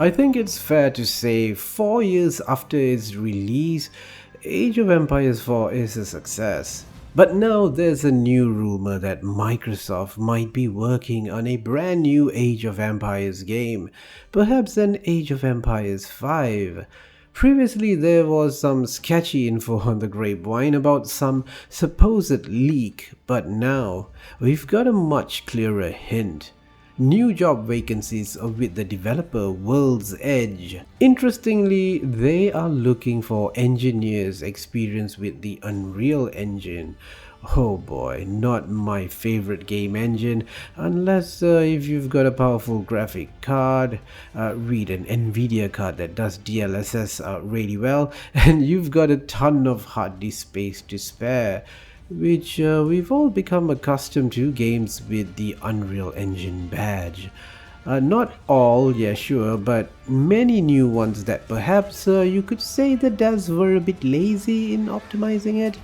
I think it's fair to say 4 years after its release, Age of Empires 4 is a success. But now there's a new rumor that Microsoft might be working on a brand new Age of Empires game, perhaps an Age of Empires 5. Previously, there was some sketchy info on the grapevine about some supposed leak, but now we've got a much clearer hint. New job vacancies with the developer World's Edge. Interestingly, they are looking for engineers experienced with the Unreal Engine. Oh boy, not my favorite game engine, unless if you've got a powerful graphic card, read an Nvidia card that does DLSS really well, and you've got a ton of hard disk space to spare, which we've all become accustomed to games with the Unreal Engine badge. Not all, yeah, sure, but many new ones that perhaps you could say the devs were a bit lazy in optimizing it.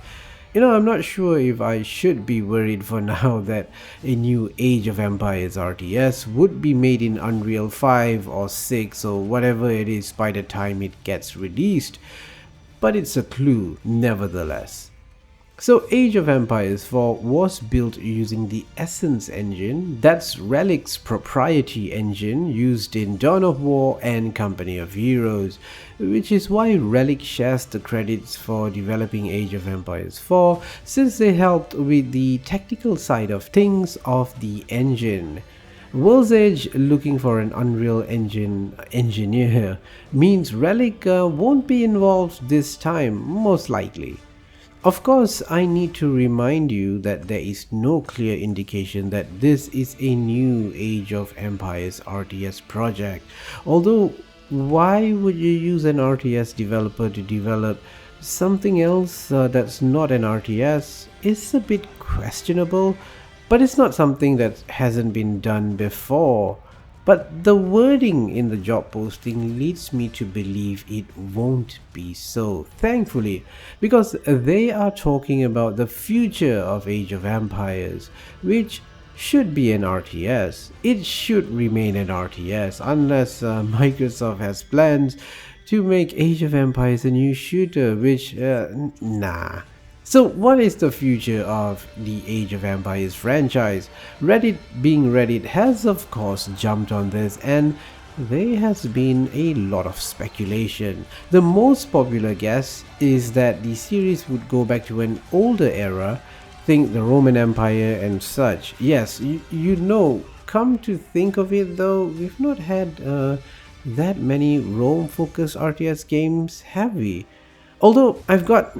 I'm not sure if I should be worried for now that a new Age of Empires RTS would be made in Unreal 5 or 6 or whatever it is by the time it gets released, but it's a clue nevertheless. So Age of Empires 4 was built using the Essence engine, that's Relic's proprietary engine used in Dawn of War and Company of Heroes, which is why Relic shares the credits for developing Age of Empires 4 since they helped with the technical side of things of the engine. World's Edge looking for an Unreal Engine engineer means Relic won't be involved this time, most likely. Of course, I need to remind you that there is no clear indication that this is a new Age of Empires RTS project. Although, why would you use an RTS developer to develop something else that's not an RTS? It's a bit questionable, but it's not something that hasn't been done before. But the wording in the job posting leads me to believe it won't be so, thankfully, because they are talking about the future of Age of Empires, which should be an RTS. It should remain an RTS unless Microsoft has plans to make Age of Empires a new shooter, which, nah. So what is the future of the Age of Empires franchise? Reddit, being Reddit, has of course jumped on this, and there has been a lot of speculation. The most popular guess is that the series would go back to an older era, think the Roman Empire and such. Yes, come to think of it though, we've not had that many Rome focused RTS games, have we? Although I've got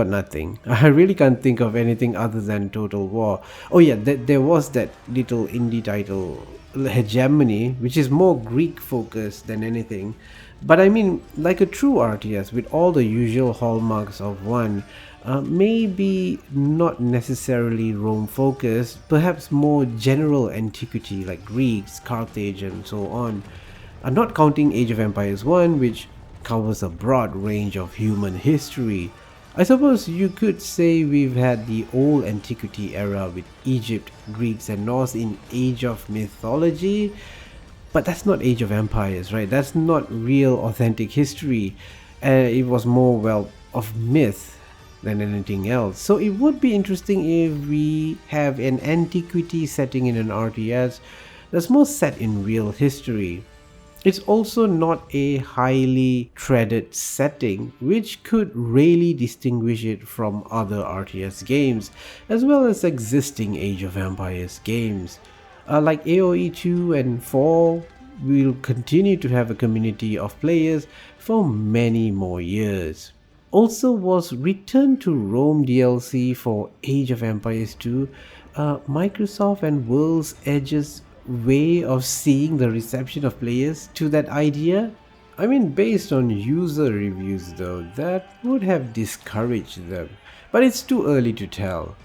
nothing. I really can't think of anything other than Total War. Oh yeah, there was that little indie title, Hegemony, which is more Greek focused than anything. But I mean, like a true RTS with all the usual hallmarks of one. Maybe not necessarily Rome focused, perhaps more general antiquity like Greeks, Carthage, and so on. I'm not counting Age of Empires 1, which covers a broad range of human history. I suppose you could say we've had the old antiquity era with Egypt, Greeks and Norse in Age of Mythology, but that's not Age of Empires, right? That's not real authentic history. It was more, well, of myth than anything else. So it would be interesting if we have an antiquity setting in an RTS that's more set in real history. It's also not a highly threaded setting, which could really distinguish it from other RTS games, as well as existing Age of Empires games. Like AoE 2 and 4, we'll continue to have a community of players for many more years. Also was Return to Rome DLC for Age of Empires 2, Microsoft and World's Edge's way of seeing the reception of players to that idea? I mean, based on user reviews though, that would have discouraged them, but it's too early to tell.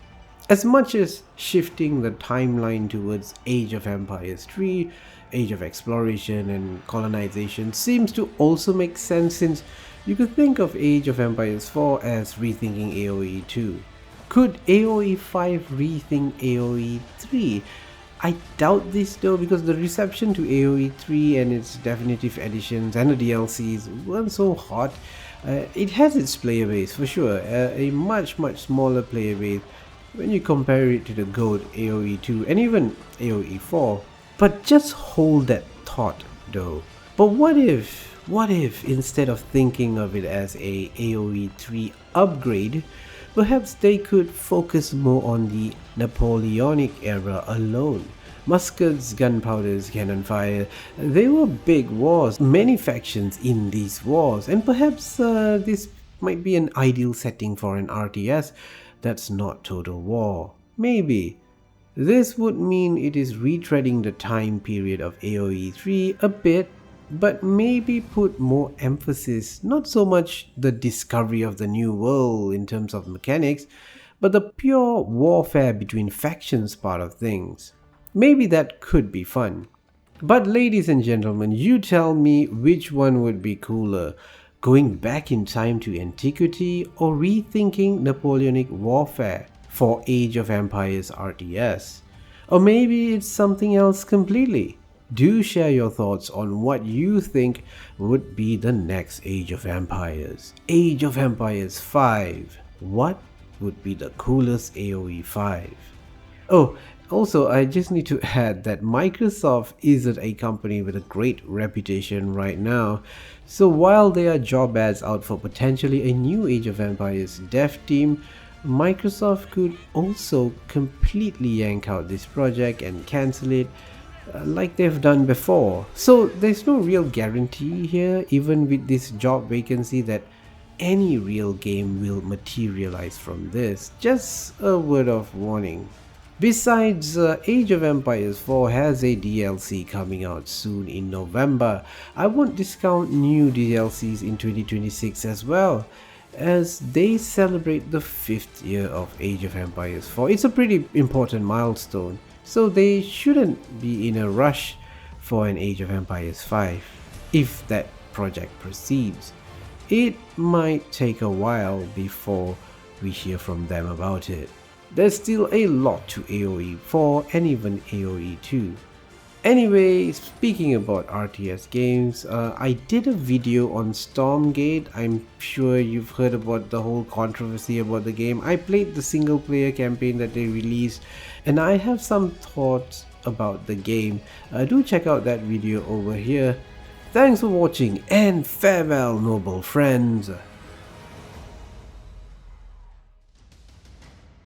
As much as shifting the timeline towards Age of Empires 3, Age of Exploration and Colonization seems to also make sense, since you could think of Age of Empires 4 as rethinking AoE 2. Could AoE 5 rethink AoE 3? I doubt this though, because the reception to AoE 3 and its definitive editions and the DLCs weren't so hot. It has its player base for sure, a much smaller player base when you compare it to the GOAT AoE 2 and even AoE 4. But just hold that thought though. But what if instead of thinking of it as a AoE 3 upgrade, perhaps they could focus more on the Napoleonic era alone? Muskets, gunpowders, cannon fire, they were big wars, many factions in these wars, and perhaps this might be an ideal setting for an RTS that's not total war. Maybe. This would mean it is retreading the time period of AoE 3 a bit, but maybe put more emphasis, not so much the discovery of the new world in terms of mechanics, but the pure warfare between factions part of things. Maybe that could be fun. But ladies and gentlemen, you tell me which one would be cooler, going back in time to antiquity or rethinking Napoleonic warfare for Age of Empires RTS? Or maybe it's something else completely? Do share your thoughts on what you think would be the next Age of Empires. Age of Empires 5. What would be the coolest AoE 5? Oh, also, I just need to add that Microsoft isn't a company with a great reputation right now. So while there are job ads out for potentially a new Age of Empires dev team, Microsoft could also completely yank out this project and cancel it like they've done before. So there's no real guarantee here, even with this job vacancy, that any real game will materialize from this. Just a word of warning. Besides, Age of Empires 4 has a DLC coming out soon in November. I won't discount new DLCs in 2026 as well, as they celebrate the 5th year of Age of Empires 4. It's a pretty important milestone, so they shouldn't be in a rush for an Age of Empires 5 if that project proceeds. It might take a while before we hear from them about it. There's still a lot to AoE 4 and even AoE 2. Anyway, speaking about RTS games, I did a video on Stormgate. I'm sure you've heard about the whole controversy about the game. I played the single player campaign that they released, and I have some thoughts about the game. Do check out that video over here. Thanks for watching, and farewell, noble friends.